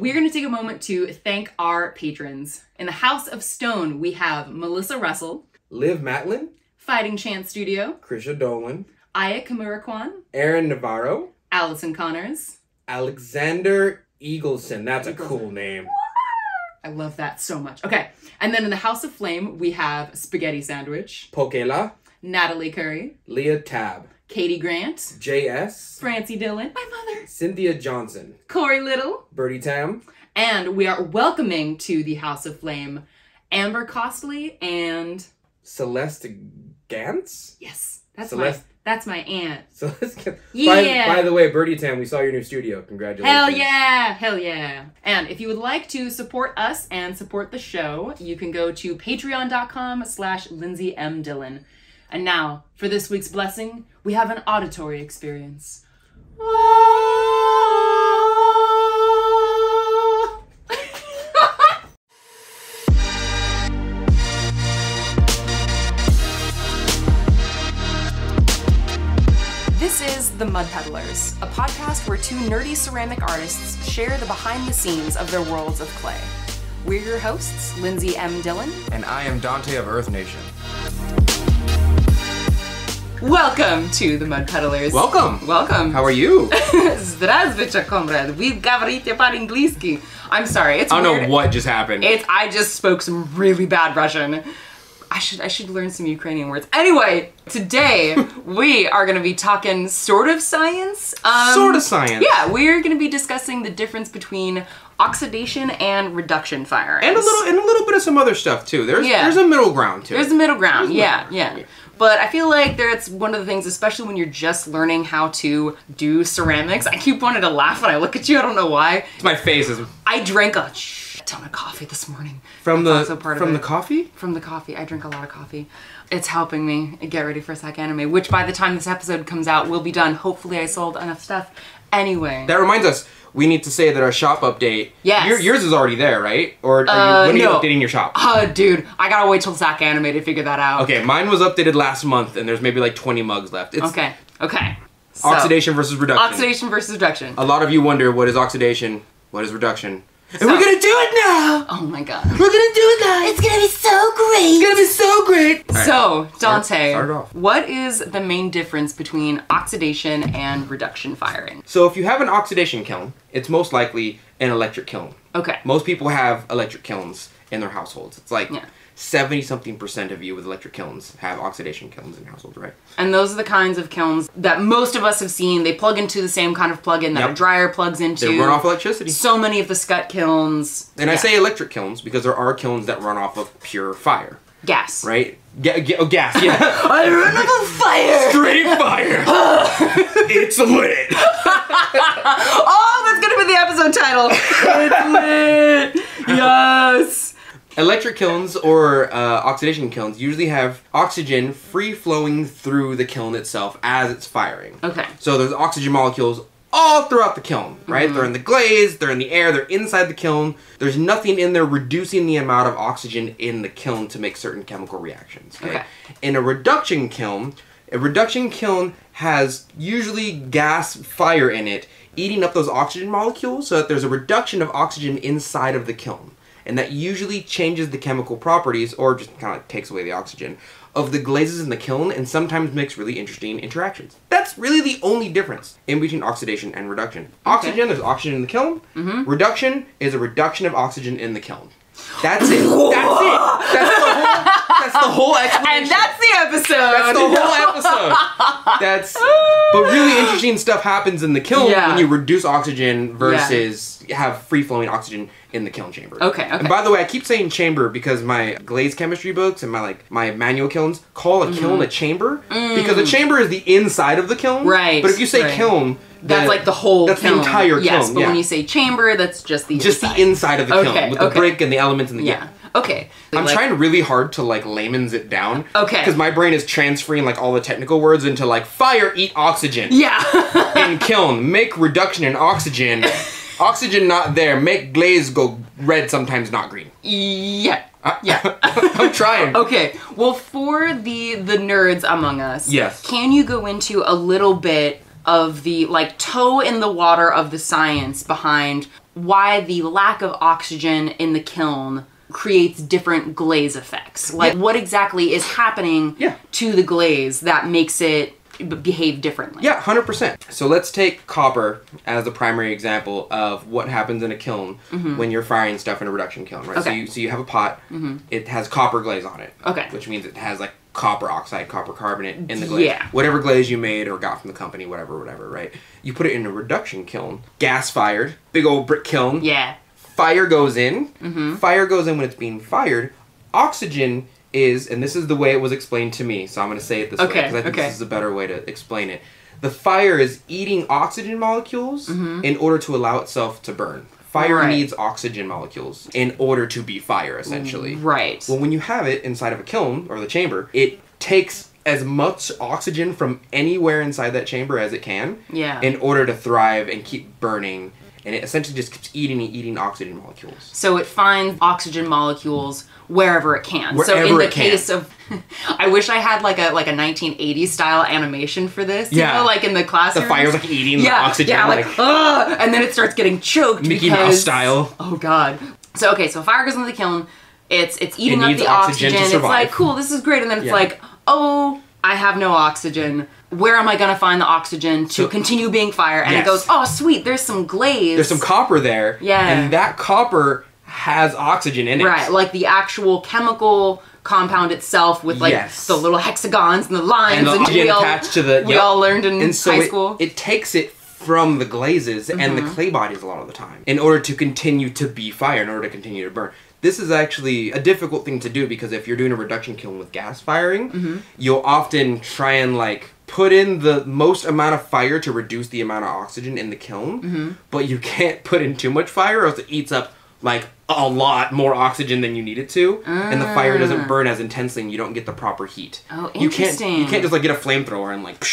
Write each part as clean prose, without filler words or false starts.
We're going to take a moment to thank our patrons. In the House of Stone, we have Melissa Russell, Liv Matlin, Fighting Chance Studio, Krisha Dolan, Aya Kamurakwan, Aaron Navarro, Allison Connors, Alexander Eagleson. That's a cool name. I love that so much. Okay, and then in the House of Flame, we have Spaghetti Sandwich, Pokela, Natalie Curry, Leah Tab, Katie Grant, JS, Francie Dillon, my mother, Cynthia Johnson, Corey Little, Birdie Tam, and we are welcoming to the House of Flame Amber Costley and Celeste Gantz? yes, that's my aunt. Celeste Gantz. Yeah. By the way, Birdie Tam, we saw your new studio. Congratulations. Hell yeah. And if you would like to support us and support the show, you can go to patreon.com/Lindsay M. Dillon. And now, for this week's blessing, we have an auditory experience. This is The Mud Peddlers, a podcast where two nerdy ceramic artists share the behind the scenes of their worlds of clay. We're your hosts, Lindsay M. Dillon. And I am Dante of Earth Nation. Welcome to The Mud Peddlers. Welcome. How are you? Zdravstvuyte, comrade. We говорите по-английски. I'm sorry, it's I don't weird. know what just happened. I just spoke some really bad Russian. I should learn some Ukrainian words. Anyway, today we are going to be talking sort of science. Sort of science. Yeah, we're going to be discussing the difference between oxidation and reduction firing. And a little bit of some other stuff too. There's a middle ground to it. There's a middle ground. Yeah. But I feel like that's one of the things, especially when you're just learning how to do ceramics. I keep wanting to laugh when I look at you. I don't know why. My face is I drank a ton of coffee this morning. from That's the also part of from it. the coffee. From the coffee. I drink a lot of coffee. It's helping me get ready for SAC Anime, which by the time this episode comes out will be done. Hopefully I sold enough stuff. Anyway. That reminds us, we need to say that our shop update. Yes. Yours is already there, right? Or when are you no. updating your shop? Dude, I gotta wait till SAC Anime to figure that out. Okay, mine was updated last month, and there's maybe like 20 mugs left. It's Okay. So, oxidation versus reduction. Oxidation versus reduction. A lot of you wonder, what is oxidation? What is reduction? And So- we're gonna do it now! Oh my god. We're gonna do it now! It's gonna be so great! It's gonna be so great! So, Dante, start it off. what is the main difference between oxidation and reduction firing? So if you have an oxidation kiln, it's most likely an electric kiln. Okay. Most people have electric kilns in their households. It's like Yeah. 70-something% of you with electric kilns have oxidation kilns in households, right? And those are the kinds of kilns that most of us have seen. They plug into the same kind of plug-in that Yep. a dryer plugs into. They run off electricity. So many of the scut kilns. And I yeah. say electric kilns because there are kilns that run off of pure fire, gas. right? Gas, yeah. I run off of fire! Straight fire! It's lit! Oh, that's gonna be the episode title. It's lit. Yes. Electric kilns or oxidation kilns usually have oxygen free-flowing through the kiln itself as it's firing. Okay. So there's oxygen molecules all throughout the kiln, right? They're in the glaze, they're in the air, they're inside the kiln. There's nothing in there reducing the amount of oxygen in the kiln to make certain chemical reactions. Okay. In a reduction kiln has usually gas fire in it, eating up those oxygen molecules so that there's a reduction of oxygen inside of the kiln. And that usually changes the chemical properties, or just kind of takes away the oxygen, of the glazes in the kiln, and sometimes makes really interesting interactions. That's really the only difference in between oxidation and reduction. Oxygen, there's oxygen in the kiln. Reduction is a reduction of oxygen in the kiln. That's it. That's it. That's the whole explanation. And that's the episode. That's the whole episode. But really interesting stuff happens in the kiln when you reduce oxygen versus have free-flowing oxygen in the kiln chamber. Okay. And by the way, I keep saying chamber because my glaze chemistry books and my manual kilns call a kiln a chamber because a chamber is the inside of the kiln. Right. But if you say kiln, that's like the whole That's kiln. the entire kiln. Yes, but when you say chamber, that's just the inside. The inside of the kiln with the brick and the elements in the Yeah. Okay. I'm trying really hard to like layman's it down. Okay. Because my brain is transferring like all the technical words into like fire, eat oxygen. Yeah. In kiln, make reduction in oxygen. Oxygen not there. Make glaze go red, sometimes not green. Yeah. I'm trying. Okay. Well, for the nerds among us, yes. Can you go into a little bit of the like toe in the water of the science behind why the lack of oxygen in the kiln creates different glaze effects. Like what exactly is happening to the glaze that makes it behave differently? Yeah, 100%. So let's take copper as the primary example of what happens in a kiln when you're firing stuff in a reduction kiln, right? Okay. So you have a pot, it has copper glaze on it. Okay. Which means it has like copper oxide, copper carbonate in the glaze. Yeah. Whatever glaze you made or got from the company, whatever, right? You put it in a reduction kiln, gas fired, big old brick kiln. Yeah. Fire goes in. Fire goes in when it's being fired. Oxygen is, and this is the way it was explained to me, so I'm going to say it this way because I think this is a better way to explain it. The fire is eating oxygen molecules in order to allow itself to burn. Fire needs oxygen molecules in order to be fire, essentially. Right. Well, when you have it inside of a kiln or the chamber, it takes as much oxygen from anywhere inside that chamber as it can in order to thrive and keep burning. And it essentially just keeps eating oxygen molecules. So it finds oxygen molecules wherever it can. Wherever so in the it can. case of, I wish I had like a 1980s style animation for this. You know, like in the classroom. The fire's like eating the oxygen. Yeah, like and then it starts getting choked Mickey Mouse style. Oh god. So okay, so fire goes into the kiln. It's eating up the oxygen. To it's survive. like cool, this is great, and then it's like, oh, I have no oxygen. Where am I going to find the oxygen to continue being fire? And it goes, oh, sweet, there's some glaze. There's some copper there. Yeah. And that copper has oxygen in it. Right, like the actual chemical compound itself with like the little hexagons and the lines And the oxygen we all, attached to the... we all learned in high school. It takes it from the glazes and the clay bodies a lot of the time in order to continue to be fire, in order to continue to burn. This is actually a difficult thing to do because if you're doing a reduction kiln with gas firing, you'll often try and like put in the most amount of fire to reduce the amount of oxygen in the kiln, but you can't put in too much fire or else it eats up like a lot more oxygen than you need it to, and the fire doesn't burn as intensely and you don't get the proper heat. Oh, interesting. You can't just like get a flamethrower and like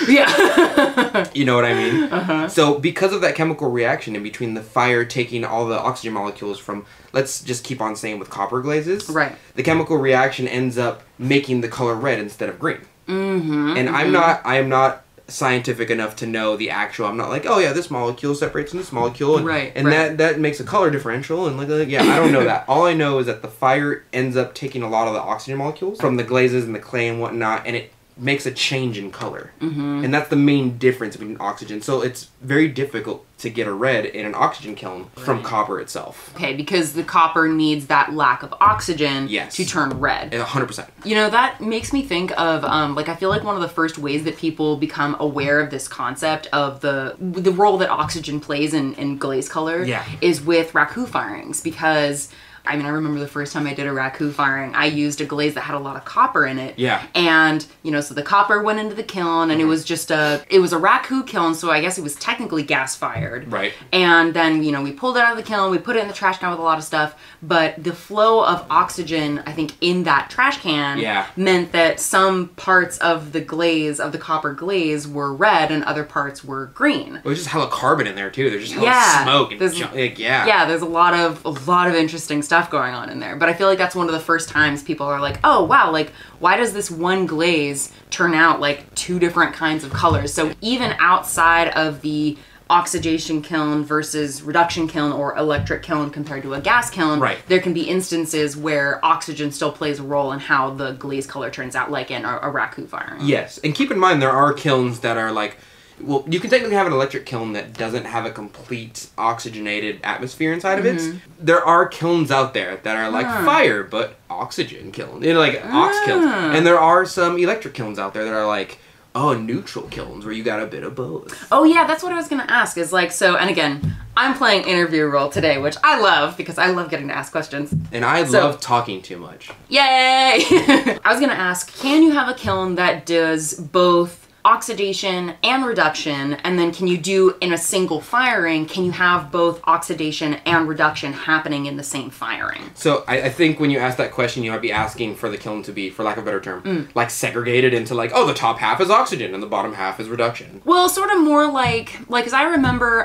yeah. you know what I mean? So because of that chemical reaction in between the fire taking all the oxygen molecules from, let's just keep on saying with copper glazes, the chemical reaction ends up making the color red instead of green. And I am not scientific enough to know the actual. I'm not like, oh yeah, this molecule separates from this molecule, and that makes a color differential, and like yeah, I don't know that. All I know is that the fire ends up taking a lot of the oxygen molecules from the glazes and the clay and whatnot, and it makes a change in color. And that's the main difference between oxygen. So it's very difficult to get a red in an oxygen kiln from copper itself. Okay, because the copper needs that lack of oxygen to turn red. 100%. You know, that makes me think of, like, I feel like one of the first ways that people become aware of this concept of the role that oxygen plays in glaze color is with raku firings, because I mean, I remember the first time I did a raku firing, I used a glaze that had a lot of copper in it. Yeah. And, you know, so the copper went into the kiln, and it was just it was a raku kiln, so I guess it was technically gas fired. Right. And then, you know, we pulled it out of the kiln, we put it in the trash can with a lot of stuff, but the flow of oxygen, I think, in that trash can meant that some parts of the glaze, of the copper glaze, were red and other parts were green. Well, there's just hella carbon in there too. There's just hella smoke and there's a lot of interesting stuff going on in there. But I feel like that's one of the first times people are like, oh wow, like why does this one glaze turn out like two different kinds of colors? So even outside of the oxidation kiln versus reduction kiln or electric kiln compared to a gas kiln, there can be instances where oxygen still plays a role in how the glaze color turns out, like in a raku firing. Yes, and keep in mind there are kilns that are like, well, you can technically have an electric kiln that doesn't have a complete oxygenated atmosphere inside of it. There are kilns out there that are like fire, but oxygen kiln. You know, like ox kilns. And there are some electric kilns out there that are like, neutral kilns where you got a bit of both. Oh yeah, that's what I was going to ask is like, so, and again, I'm playing interview role today, which I love because I love getting to ask questions. And I love talking too much. Yay! I was going to ask, can you have a kiln that does both oxidation and reduction, and then can you do in a single firing, can you have both oxidation and reduction happening in the same firing? So I think when you ask that question, you might be asking for the kiln to be, for lack of a better term, like segregated into like, oh, the top half is oxygen and the bottom half is reduction. Well, sort of more like as I remember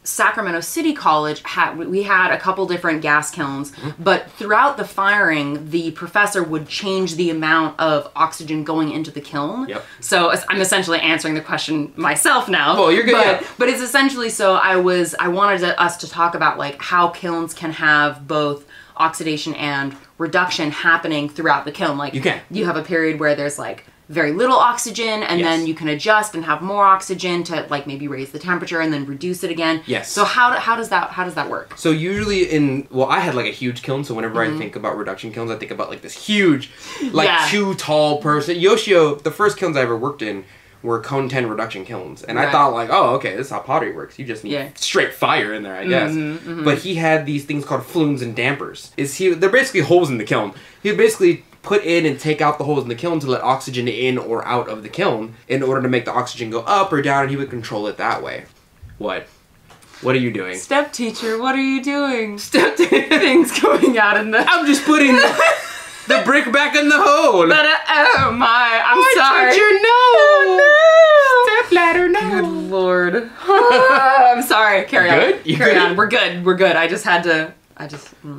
Sacramento City College, we had a couple different gas kilns, but throughout the firing, the professor would change the amount of oxygen going into the kiln. So I'm essentially answering the question myself now. Oh, you're good. But it's essentially, so I wanted us to talk about like how kilns can have both oxidation and reduction happening throughout the kiln. Like you have a period where there's like very little oxygen, and then you can adjust and have more oxygen to like maybe raise the temperature and then reduce it again. Yes. So how does that work? So usually I had like a huge kiln, so whenever I think about reduction kilns, I think about like this huge, like too tall person. Yoshio, the first kilns I ever worked in were cone 10 reduction kilns. And I thought like, oh, okay, this is how pottery works. You just need straight fire in there, I guess. But he had these things called flumes and dampers. They're basically holes in the kiln. He would basically put in and take out the holes in the kiln to let oxygen in or out of the kiln in order to make the oxygen go up or down, and he would control it that way. What? What are you doing? Step teacher, what are you doing? Step things going out in the... I'm just putting the brick back in the hole. But, oh my, I'm sorry. Teacher, no. Oh, no. Step ladder, no. Good Lord. I'm sorry. Carry on. You Carry good? on. We're good. I just had to...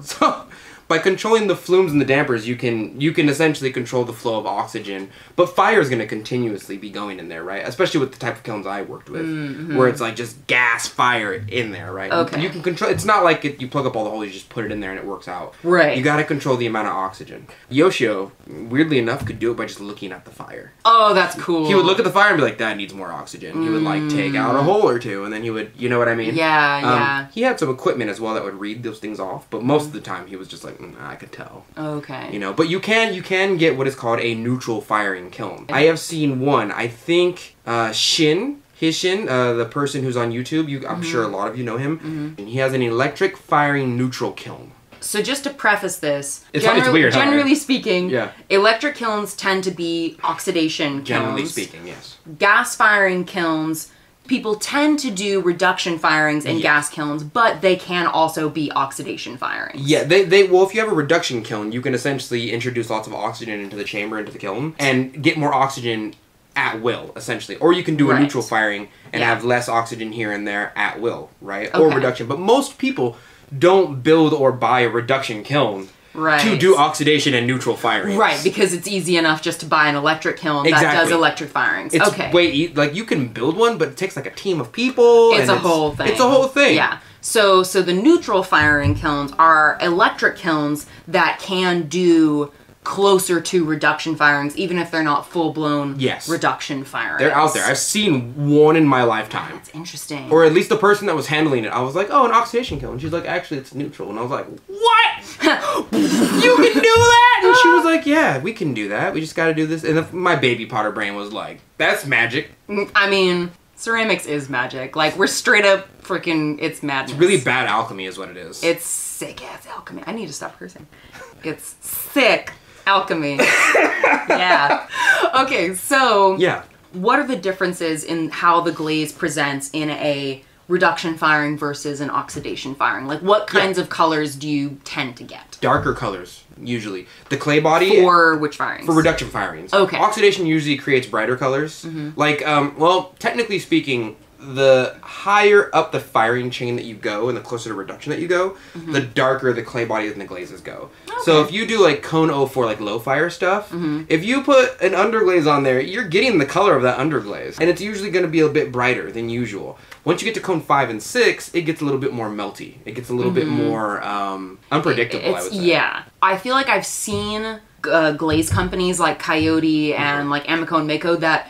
So, by controlling the flumes and the dampers, you can essentially control the flow of oxygen. But fire is going to continuously be going in there, right? Especially with the type of kilns I worked with, where it's like just gas fire in there, right? Okay. You can control. It's not like you plug up all the holes, you just put it in there and it works out. Right. You got to control the amount of oxygen. Yoshio, weirdly enough, could do it by just looking at the fire. Oh, that's cool. He would look at the fire and be like, "That needs more oxygen." He would like take out a hole or two, and then he would, you know what I mean? Yeah. He had some equipment as well that would read those things off, but most of the time he was just like, I could tell. Okay. You know, but you can get what is called a neutral firing kiln. I have seen one. I think Hishin, the person who's on YouTube. I'm sure a lot of you know him. And he has an electric firing neutral kiln. So just to preface this, it's weird. Generally speaking, Yeah. electric kilns tend to be oxidation kilns. Generally speaking, yes. Gas firing kilns, people tend to do reduction firings in gas kilns, but they can also be oxidation firings. Yeah, well, if you have a reduction kiln, you can essentially introduce lots of oxygen into the chamber, into the kiln, and get more oxygen at will, essentially. Or you can do a neutral firing and have less oxygen here and there at will, right? Or reduction. But most people don't build or buy a reduction kiln to do oxidation and neutral firing. Right, because it's easy enough just to buy an electric kiln that does electric firings. It's like you can build one, but it takes like a team of people. It's a whole thing. It's a whole thing. Yeah. So the neutral firing kilns are electric kilns that can do closer to reduction firings, even if they're not full-blown reduction firings. They're out there. I've seen one in my lifetime. That's interesting. Or at least the person that was handling it. I was like, oh, an oxidation kiln. And she's like, actually, it's neutral. And I was like, what? You can do that? And she was like, yeah, we can do that. We just got to do this. And my baby Potter brain was like, that's magic. I mean, ceramics is magic. Like, we're straight up freaking, it's madness. It's really bad alchemy is what it is. It's sick ass alchemy. I need to stop cursing. It's sick alchemy. Yeah. Okay, so what are the differences in how the glaze presents in a reduction firing versus an oxidation firing? Like, what kinds of colors do you tend to get? Darker colors, usually. The clay body... For which firings? For reduction firings. Okay. Oxidation usually creates brighter colors. Like, well, technically speaking, the higher up the firing chain that you go and the closer to reduction that you go, the darker the clay bodies and the glazes go. Okay. So if you do like cone 04, like low fire stuff, if you put an underglaze on there, you're getting the color of that underglaze. And it's usually going to be a bit brighter than usual. Once you get to cone 5 and 6, it gets a little bit more melty. It gets a little bit more unpredictable, I would say. Yeah. I feel like I've seen glaze companies like Coyote and like Amico and Mako that,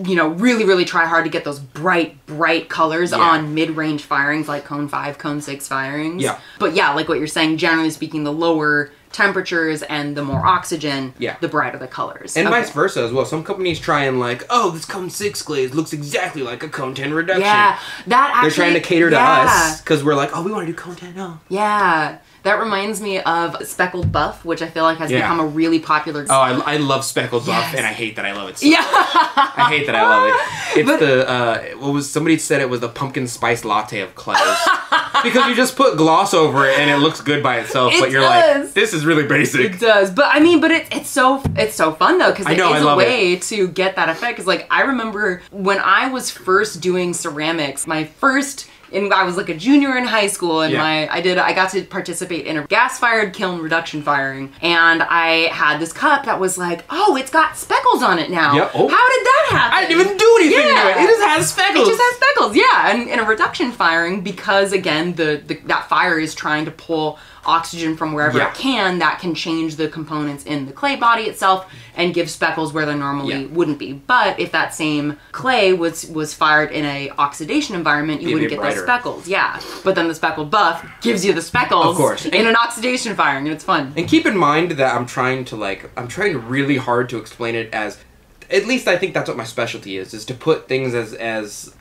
you know, really try hard to get those bright colors on mid-range firings like cone 5, cone 6 firings. Yeah. But yeah, like what you're saying, generally speaking, the lower temperatures and the more oxygen, the brighter the colors. And vice versa as well. Some companies try and like, oh, this cone 6 glaze looks exactly like a cone 10 reduction. Yeah, that actually... They're trying to cater to us because we're like, oh, we want to do cone 10 now. Yeah. That reminds me of Speckled Buff, which I feel like has become a really popular... Oh, I love Speckled Buff, and I hate that I love it so much. I hate that I love it. It's somebody said it was the pumpkin spice latte of clothes. Because you just put gloss over it and it looks good by itself, but you're like, this is really basic. It does. But I mean, it's so fun though, because it is a way to get that effect. Because like, I remember when I was first doing ceramics, my first and I was like a junior in high school, and Yeah. I got to participate in a gas-fired kiln reduction firing, and I had this cup that was like, oh, it's got speckles on it now. Yeah. Oh. How did that happen? I didn't even do anything to Yeah. it. It just has speckles. It just has speckles, yeah. And in a reduction firing, because again, that fire is trying to pull oxygen from wherever Yeah. it can, that can change the components in the clay body itself and give speckles where there normally Yeah. wouldn't be. But if that same clay was fired in a oxidation environment, you It'd wouldn't be get those brighter. speckles. Yeah. But then the speckled buff gives you the speckles Of course. in an oxidation firing, and it's fun. And keep in mind that I'm trying really hard to explain it as, at least I think that's what my specialty is to put things as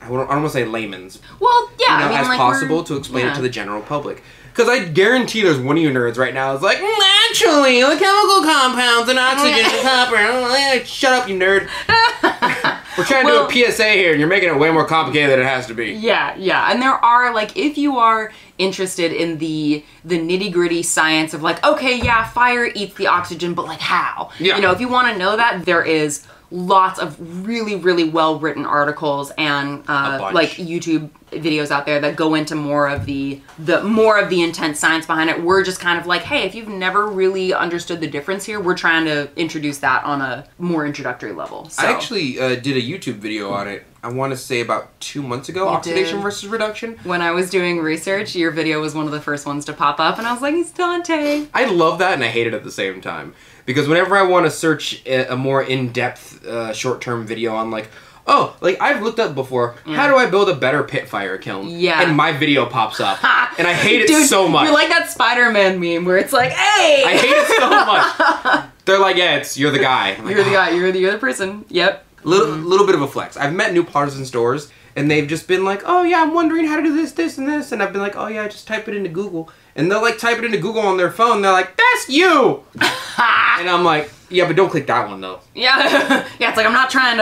I don't want to say layman's, Well, yeah, you know, I mean, as like possible we're- to explain yeah. it to the general public. Because I guarantee there's one of you nerds right now is like, actually, the chemical compounds and oxygen and copper. Shut up, you nerd. We're trying to do a PSA here, and you're making it way more complicated than it has to be. Yeah, yeah. And there are, like, if you are interested in the nitty-gritty science of, like, okay, yeah, fire eats the oxygen, but, like, how? Yeah. You know, if you want to know that, there is lots of really, really well-written articles and, bunch. like, YouTube videos out there that go into more of the more of the intense science behind it. We're just kind of like, hey, if you've never really understood the difference here, we're trying to introduce that on a more introductory level. So. I actually did a YouTube video on it, I want to say about 2 months ago, You oxidation did. versus reduction. When I was doing research, your video was one of the first ones to pop up, and I was like, it's Dante. I love that and I hate it at the same time. Because whenever I want to search a more in-depth short-term video on like, oh, like I've looked up before, how do I build a better pit fire kiln? Yeah. And my video pops up. And I hate it Dude, so much. You're like that Spider-Man meme where it's like, hey! I hate it so much. They're like, yeah, you're the guy. I'm like, You're the guy, you're the other person. Yep. Little bit of a flex. I've met new partisan stores and they've just been like, oh yeah, I'm wondering how to do this, this, and this. And I've been like, oh yeah, just type it into Google. And they'll like type it into Google on their phone. They're like, that's you! And I'm like, yeah, but don't click that one though. Yeah. Yeah, it's like I'm not trying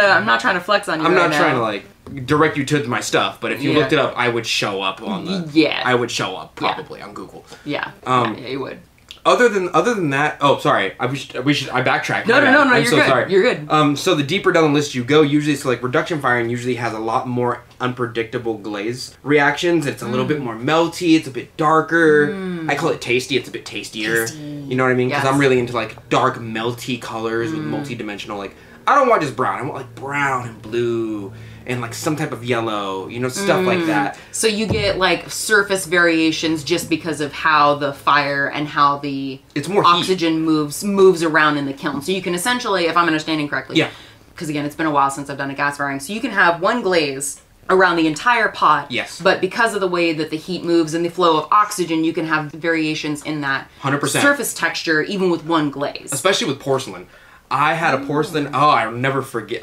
to flex on you. I'm right not now. trying to like direct you to my stuff, but if you Yeah. looked it up, I would show up on the. Yeah. I would show up probably on Google. Yeah. Um, yeah, you would. Other than that, oh sorry, I backtracked. No, My bad. no, I'm you're so good. sorry. You're good. So the deeper down the list you go, usually, so like reduction firing usually has a lot more unpredictable glaze reactions. It's a little bit more melty. It's a bit darker. I call it tasty. It's a bit tastier. You know what I mean? Because Yes. I'm really into like dark, melty colors with multi-dimensional. Like I don't want just brown. I want like brown and blue and like some type of yellow. You know, stuff like that. So you get like surface variations just because of how the fire and how the It's more heat. oxygen moves around in the kiln. So you can essentially, if I'm understanding correctly, Yeah. because again, it's been a while since I've done a gas firing, so you can have one glaze around the entire pot. Yes. But because of the way that the heat moves and the flow of oxygen, you can have variations in that 100%. surface texture even with one glaze. Especially with porcelain. I had a porcelain. Oh, I'll never forget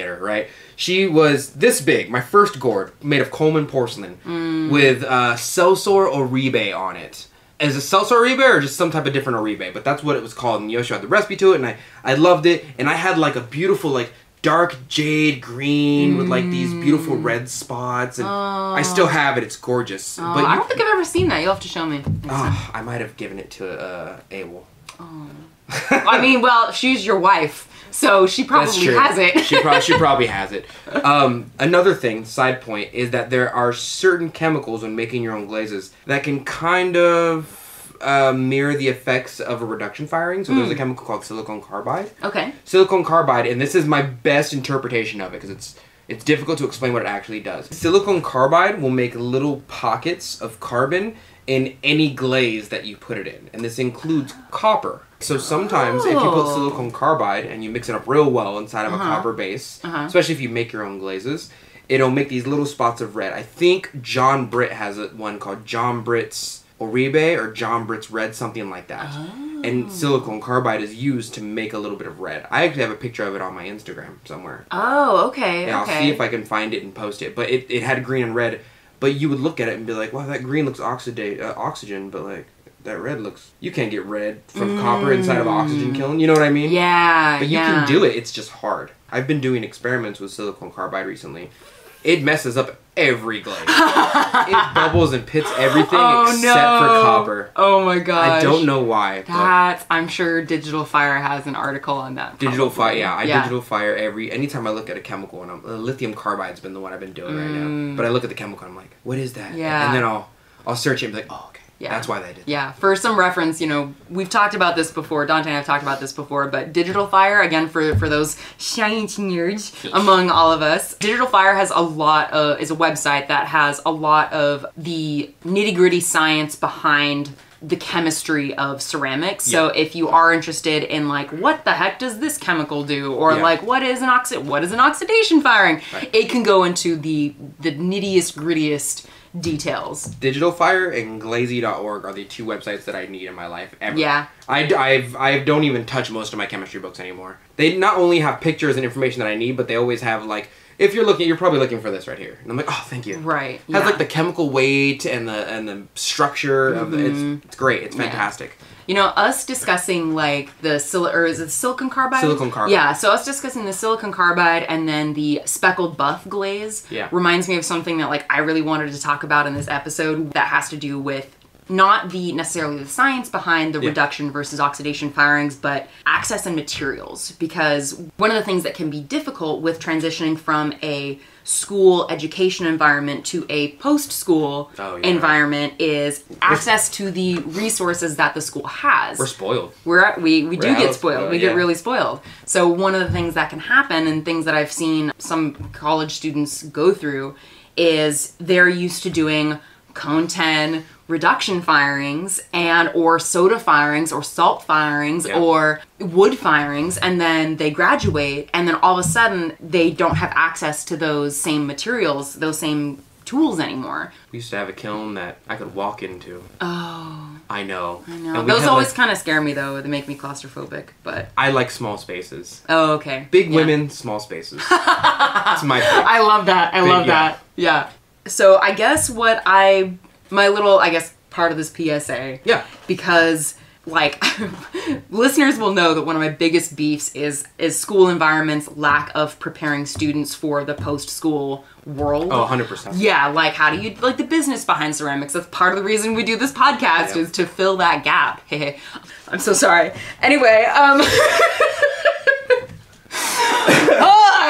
her. Right? She was this big. My first gourd made of Coleman porcelain with Celsor Oribe on it. Is it Celsor Oribe or just some type of different Oribe? But that's what it was called. And Yoshi had the recipe to it, and I loved it. And I had like a beautiful like dark jade green with like these beautiful red spots, and I still have it. It's gorgeous. Oh, But I don't think I've ever seen that. You'll have to show me. I might have given it to Abel. I mean, well, she's your wife, so she probably has it. she probably has it. Another thing, side point, is that there are certain chemicals when making your own glazes that can kind of mirror the effects of a reduction firing. So there's a chemical called silicon carbide. Okay. Silicon carbide, and this is my best interpretation of it because it's difficult to explain what it actually does. Silicon carbide will make little pockets of carbon in any glaze that you put it in, and this includes copper. So sometimes if you put silicon carbide and you mix it up real well inside of a copper base, especially if you make your own glazes, it'll make these little spots of red. I think John Britt has one called John Britt's Oribe or John Britt's Red, something like that. And silicon carbide is used to make a little bit of red. I actually have a picture of it on my Instagram somewhere. Oh, okay. Yeah, okay. I'll see if I can find it and post it. But it had green and red. But you would look at it and be like, wow, that green looks oxygen, but like that red looks... You can't get red from copper inside of an oxygen kiln. You know what I mean? Yeah, But you can do it. It's just hard. I've been doing experiments with silicon carbide recently. it messes up every glaze. It bubbles and pits everything except for copper. Oh my gosh. I don't know why. I'm sure Digital Fire has an article on that. Digital Fire, yeah. I Digital Fire anytime I look at a chemical, and lithium carbide's been the one I've been doing right now. But I look at the chemical and I'm like, what is that? Yeah. And then I'll search it and be like, oh, okay. Yeah. That's why they did that. Yeah, for some reference, we've talked about this before. Dante and I have talked about this before, but Digital Fire, again, for those science nerds among all of us, Digital Fire has is a website that has a lot of the nitty-gritty science behind the chemistry of ceramics. So if you are interested in like, what the heck does this chemical do? Or like, what is an oxidation firing? Right. It can go into the nittiest, grittiest details. Digital Fire and glazy.org are the two websites that I need in my life ever. Yeah. I don't even touch most of my chemistry books anymore. They not only have pictures and information that I need, but they always have like, if you're probably looking for this right here. And I'm like, oh, thank you. Right. It has like the chemical weight and the structure of it's great. It's fantastic. Us discussing like is it silicon carbide? Silicon carbide. Yeah, so us discussing the silicon carbide and then the speckled buff glaze reminds me of something that like I really wanted to talk about in this episode that has to do with not necessarily the science behind the reduction versus oxidation firings, but access and materials. Because one of the things that can be difficult with transitioning from a school education environment to a post-school environment is access to the resources that the school has. We're spoiled. We do get spoiled. We get really spoiled. So one of the things that can happen, and things that I've seen some college students go through, is they're used to doing cone 10 reduction firings or soda firings or salt firings or wood firings, and then they graduate, and then all of a sudden they don't have access to those same materials, those same tools anymore. We used to have a kiln that I could walk into. Oh. I know. And those always kind of scare me though. They make me claustrophobic, but I like small spaces. Oh, okay. Big women, small spaces. It's my thing. I love that. I love that. Yeah. So I guess my little, part of this PSA. Yeah. Because, like, listeners will know that one of my biggest beefs is school environment's lack of preparing students for the post-school world. Oh, 100%. Yeah, like, how do you, like, the business behind ceramics. That's part of the reason we do this podcast is to fill that gap. I'm so sorry. Anyway, I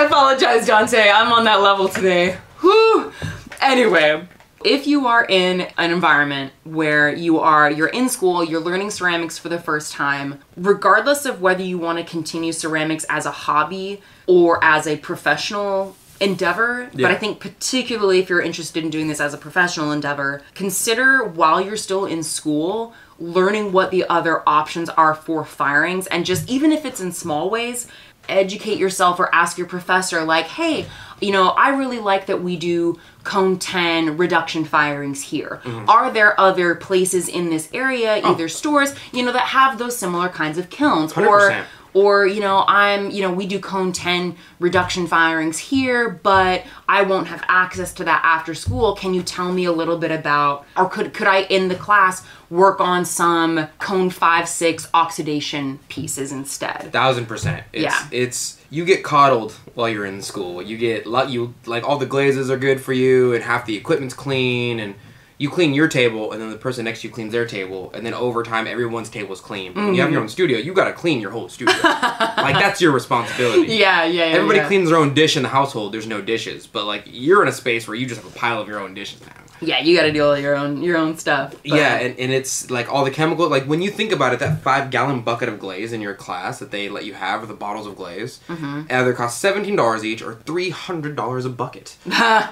apologize, Dante. I'm on that level today. Whew. Anyway, if you are in an environment where you're in school, you're learning ceramics for the first time, regardless of whether you want to continue ceramics as a hobby or as a professional endeavor, but I think particularly if you're interested in doing this as a professional endeavor, consider while you're still in school, learning what the other options are for firings, and just, even if it's in small ways, educate yourself or ask your professor, like, hey, I really like that we do cone 10 reduction firings here. Mm-hmm. Are there other places in this area, either stores, that have those similar kinds of kilns? 100%. Or, we do cone 10 reduction firings here, but I won't have access to that after school. Can you tell me a little bit about, or could I, in the class, work on some cone 5-6 oxidation pieces instead? 1000%. You get coddled while you're in school. You all the glazes are good for you, and half the equipment's clean, and you clean your table, and then the person next to you cleans their table, and then over time, everyone's table's clean. But when you have your own studio, you gotta clean your whole studio. Like, that's your responsibility. Yeah. Everybody cleans their own dish in the household. There's no dishes. But, like, you're in a space where you just have a pile of your own dishes now. Yeah, you gotta deal with your own stuff. But. Yeah, and it's, like, all the chemical, like, when you think about it, that 5-gallon bucket of glaze in your class that they let you have, or the bottles of glaze, either cost $17 each or $300 a bucket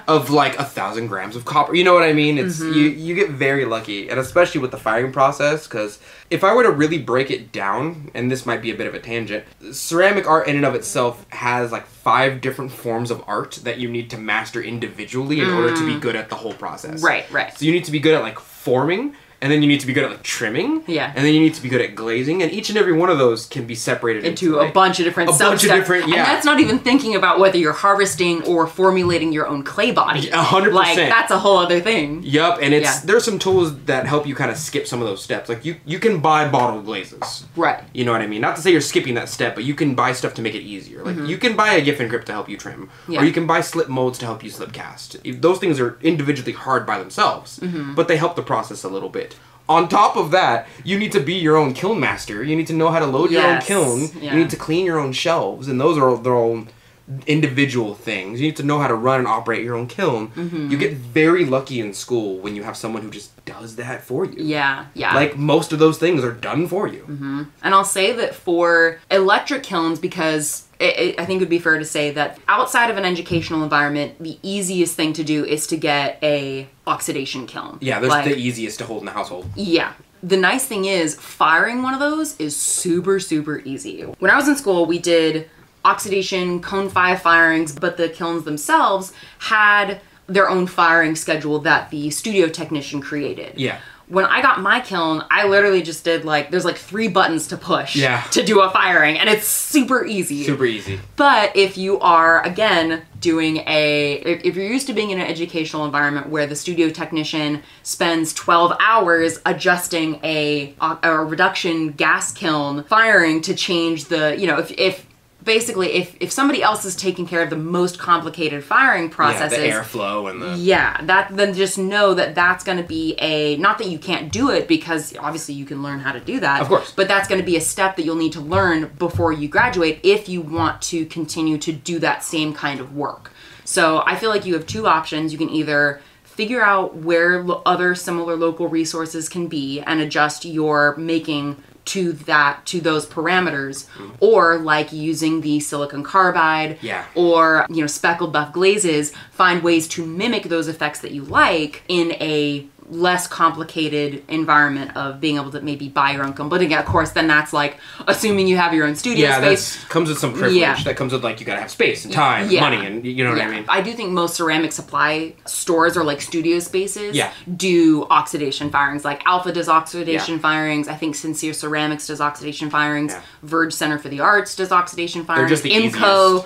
of, like, 1,000 grams of copper. You know what I mean? It's, you get very lucky, and especially with the firing process, because if I were to really break it down, and this might be a bit of a tangent, ceramic art in and of itself has, like, 5 different forms of art that you need to master individually in order to be good at the whole process. Right. So you need to be good at, like, forming, and then you need to be good at like trimming, Yeah. and then you need to be good at glazing, and each and every one of those can be separated into like, a bunch of different substeps. And that's not even thinking about whether you're harvesting or formulating your own clay body. 100%. Like, that's a whole other thing. Yup, and there's some tools that help you kind of skip some of those steps. Like you can buy bottle glazes. Right. You know what I mean? Not to say you're skipping that step, but you can buy stuff to make it easier. Like you can buy a Giffen grip to help you trim, or you can buy slip molds to help you slip cast. Those things are individually hard by themselves, but they help the process a little bit. On top of that, you need to be your own kiln master. You need to know how to load your own kiln. Yeah. You need to clean your own shelves, and those are their own individual things. You need to know how to run and operate your own kiln. You get very lucky in school when you have someone who just does that for you. Yeah, yeah. Like, most of those things are done for you. And I'll say that for electric kilns, because I think it would be fair to say that outside of an educational environment, the easiest thing to do is to get a oxidation kiln. Yeah, that's the easiest to hold in the household. Yeah. The nice thing is, firing one of those is super, super easy. When I was in school, we did oxidation cone 5 firings, but the kilns themselves had their own firing schedule that the studio technician created. Yeah. When I got my kiln, I literally just did there's 3 buttons to push to do a firing, and it's super easy. Super easy. But if you are, again, if you're used to being in an educational environment where the studio technician spends 12 hours adjusting a reduction gas kiln firing to change the, if somebody else is taking care of the most complicated firing processes, the airflow and the then just know that that's going to be not that you can't do it, because obviously you can learn how to do that, of course, but that's going to be a step that you'll need to learn before you graduate if you want to continue to do that same kind of work. So I feel like you have 2 options. You can either figure out where other similar local resources can be and adjust your making to those parameters, or like using the silicon carbide, or speckled buff glazes, find ways to mimic those effects that you like in a less complicated environment of being able to maybe buy your own kiln. But again, of course, then that's assuming you have your own studio space. That comes with some privilege. That comes with you gotta have space and time, and money, and you know what I mean. I do think most ceramic supply stores or studio spaces do oxidation firings. Like Alpha does oxidation firings. I think Sincere Ceramics does oxidation firings. Verge Center for the Arts does oxidation firings. They're just the IMCO,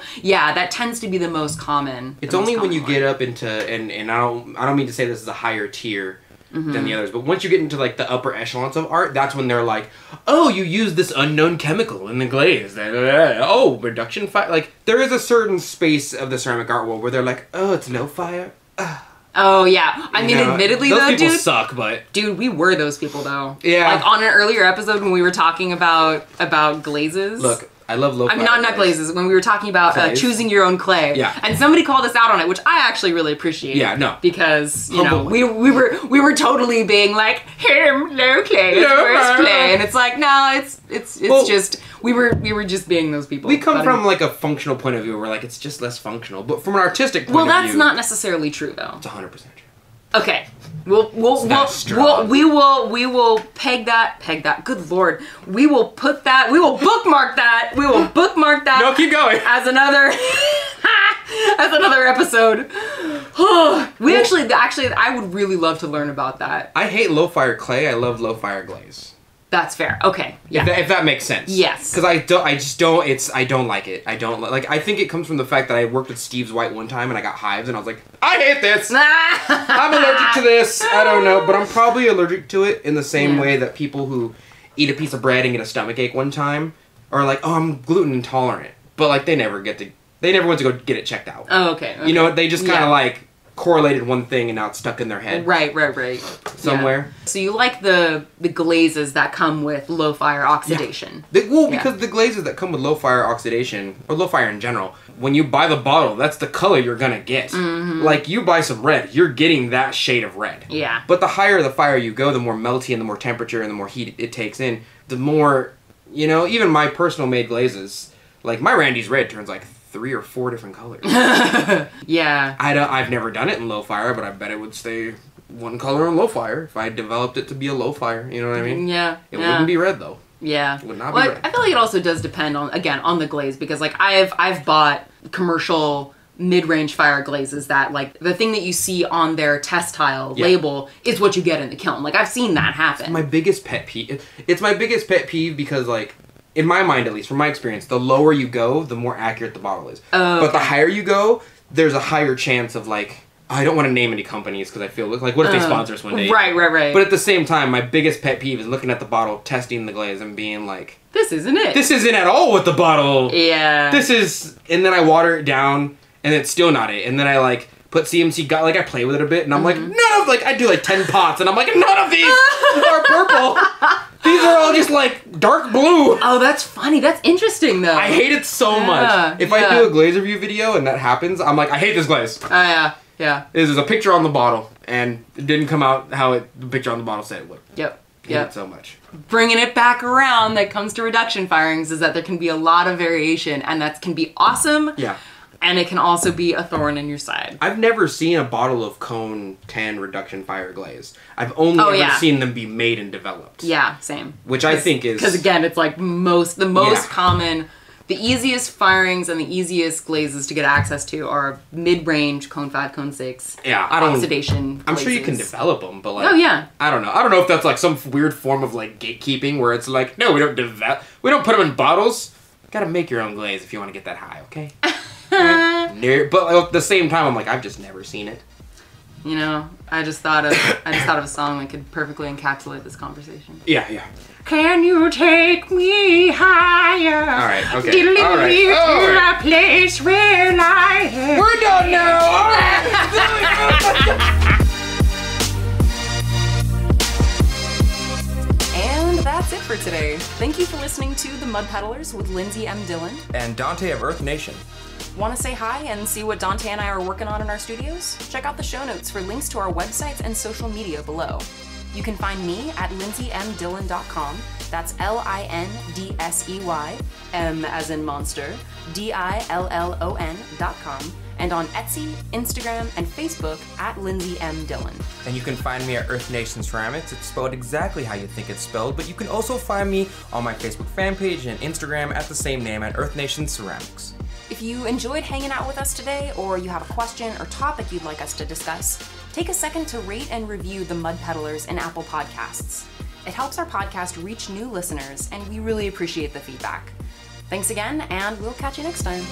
that tends to be the most common. It's only when you get up into and I don't mean to say this is a higher tier than the others, but once you get into the upper echelons of art, that's when they're like, oh, you use this unknown chemical in the glaze. Oh, reduction fire. There is a certain space of the ceramic art world where they're like, oh, it's low fire. Oh yeah, I mean, admittedly those though, people dude, suck, but we were those people though. Yeah. On an earlier episode when we were talking about glazes. Look, I love low. I mean, not glazes. When we were talking about choosing your own clay, Yeah. and somebody called us out on it, which I actually really appreciate. Yeah, no. Because we were totally being like, low clay, it's worse clay, and it's like, no, it's just we were just being those people. We come from a functional point of view where it's just less functional, but from an artistic point of view, that's not necessarily true though. It's 100% true. Okay. We will peg that. Good Lord. We will bookmark that. We will bookmark that. No, keep going. As another episode. Actually, I would really love to learn about that. I hate low fire clay. I love low fire glaze. That's fair. Okay. Yeah. If that makes sense. Yes. Because I don't like it. I think it comes from the fact that I worked with Steve's White one time and I got hives and I was like, I hate this. I'm allergic to this. I don't know, but I'm probably allergic to it in the same way that people who eat a piece of bread and get a stomachache one time are like, oh, I'm gluten intolerant. But they never went to go get it checked out. Oh, okay. They just kind of correlated one thing and now it's stuck in their head. Right. Somewhere. Yeah. So you like the glazes that come with low fire oxidation. Yeah. Because the glazes that come with low fire oxidation, or low fire in general, when you buy the bottle, that's the color you're gonna get. Mm-hmm. You buy some red, you're getting that shade of red. Yeah. But the higher the fire you go, the more melty and the more temperature and the more heat it takes in, the more, even my personal made glazes, my Randy's red turns 3 or 4 different colors. Yeah. I've never done it in low fire, but I bet it would stay one color on low fire if I developed it to be a low fire. You know what I mean? Yeah. It wouldn't be red though. Yeah. It would not be red. I feel like it also does depend on the glaze, because I've bought commercial mid-range fire glazes that like the thing that you see on their test tile label is what you get in the kiln. Like I've seen that happen. My biggest pet peeve. It's my biggest pet peeve because like, in my mind at least, from my experience, the lower you go, the more accurate the bottle is. But the higher you go, there's a higher chance of like, I don't want to name any companies because I feel like, what if they sponsor us one day? Right. But at the same time, my biggest pet peeve is looking at the bottle, testing the glaze, and being like, this isn't it. This isn't at all what the bottle. Yeah. This is, and then I water it down, and it's still not it. And then I like put CMC, I play with it a bit, and I'm like, I do like 10 pots, and I'm like, none of these are purple. These are all just like dark blue. Oh, that's funny. That's interesting though. I hate it so much. If I do a glaze review video and that happens, I'm like, I hate this glaze. Oh, yeah. Yeah. There's a picture on the bottle, and it didn't come out how the picture on the bottle said it would. Yep. I hate it so much. Bringing it back around that comes to reduction firings is that there can be a lot of variation, and that can be awesome. Yeah. And it can also be a thorn in your side. I've never seen a bottle of Cone 10 reduction fire glaze. I've only ever seen them be made and developed. Yeah, same. Which I think is... Because again, it's like the most common... The easiest firings and the easiest glazes to get access to are mid-range Cone 5, Cone 6. Yeah, oxidation glazes. I'm sure you can develop them, but like... Oh, yeah. I don't know. I don't know if that's like some weird form of like gatekeeping where it's like, no, we don't put them in bottles. You gotta make your own glaze if you want to get that high, okay? But at the same time, I'm like, I've just never seen it. You know, I just thought of a song that could perfectly encapsulate this conversation. Yeah. Can you take me higher? All right, okay. All right. To a place where I am. We're done now. All right. And that's it for today. Thank you for listening to The Mud Peddlers with Lindsay M. Dillon. And Dante of Earth Nation. Want to say hi and see what Dante and I are working on in our studios? Check out the show notes for links to our websites and social media below. You can find me at lindsaymdillon.com. That's LINDSEY, M as in monster, DILLON.com. And on Etsy, Instagram, and Facebook at Lindsay M. Dillon. And you can find me at Earth Nation Ceramics. It's spelled exactly how you think it's spelled, but you can also find me on my Facebook fan page and Instagram at the same name at Earth Nation Ceramics. If you enjoyed hanging out with us today, or you have a question or topic you'd like us to discuss, take a second to rate and review The Mud Peddlers in Apple Podcasts. It helps our podcast reach new listeners, and we really appreciate the feedback. Thanks again, and we'll catch you next time.